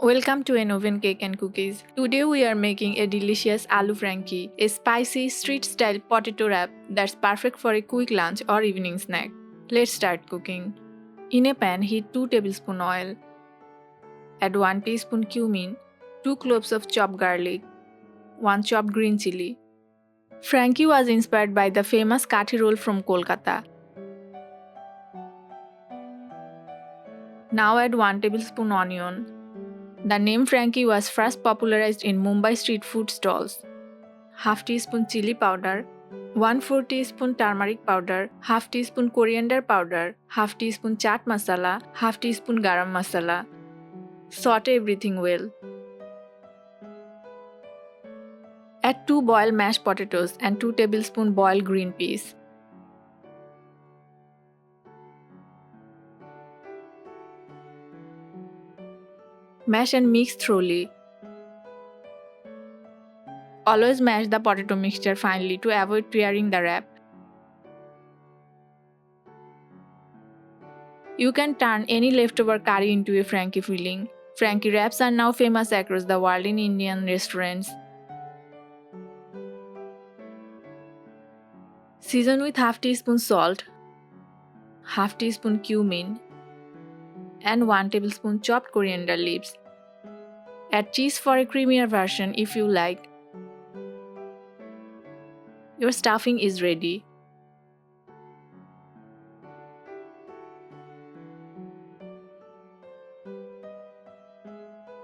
Welcome to An Oven Cake and Cookies. Today we are making a delicious Aloo Frankie, a spicy street-style potato wrap that's perfect for a quick lunch or evening snack. Let's start cooking. In a pan, heat 2 tablespoons oil. Add 1 teaspoon cumin, 2 cloves of chopped garlic, 1 chopped green chili. Frankie was inspired by the famous kathi roll from Kolkata. Now add 1 tablespoon onion. The name Frankie was first popularized in Mumbai street food stalls. Half teaspoon chili powder, 1/4 teaspoon turmeric powder, half teaspoon coriander powder, half teaspoon chat masala, half teaspoon garam masala. Saute everything well. Add 2 boiled mashed potatoes and 2 tablespoons boiled green peas. Mash and mix thoroughly. Always mash the potato mixture finely to avoid tearing the wrap. You can turn any leftover curry into a Frankie filling. Frankie wraps are now famous across the world in Indian restaurants. Season with half teaspoon salt, half teaspoon cumin, and 1 tablespoon chopped coriander leaves. Add cheese for a creamier version if you like. Your stuffing is ready.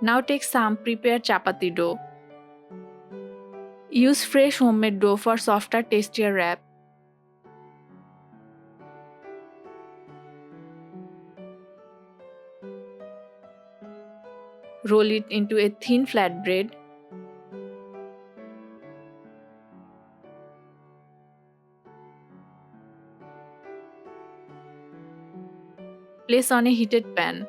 Now take some prepared chapati dough. Use fresh homemade dough for softer, tastier wrap. Roll it into a thin flatbread. Place on a heated pan.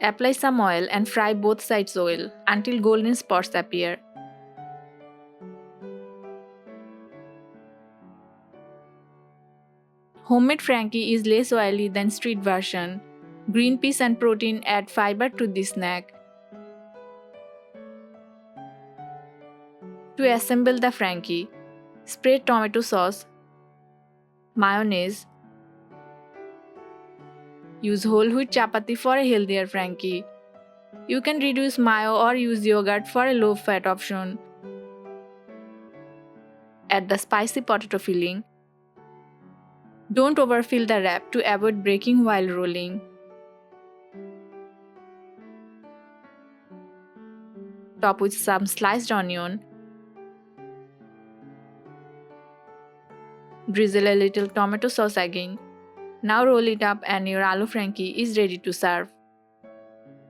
Apply some oil and fry both sides well until golden spots appear. Homemade Frankie is less oily than street version. Green peas and protein add fiber to this snack. To assemble the Frankie, spread tomato sauce, mayonnaise. Use whole wheat chapati for a healthier Frankie. You can reduce mayo or use yogurt for a low-fat option. Add the spicy potato filling. Don't overfill the wrap to avoid breaking while rolling. Top with some sliced onion. Drizzle a little tomato sauce again. Now roll it up and your Aloo Frankie is ready to serve.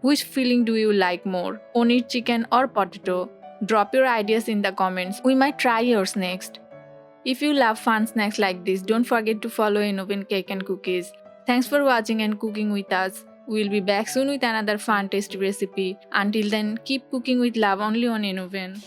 Which filling do you like more? Paneer, chicken or potato? Drop your ideas in the comments. We might try yours next. If you love fun snacks like this, don't forget to follow An Oven Cake and Cookies. Thanks for watching and cooking with us. We'll be back soon with another fun tasty recipe. Until then, keep cooking with love only on An Oven.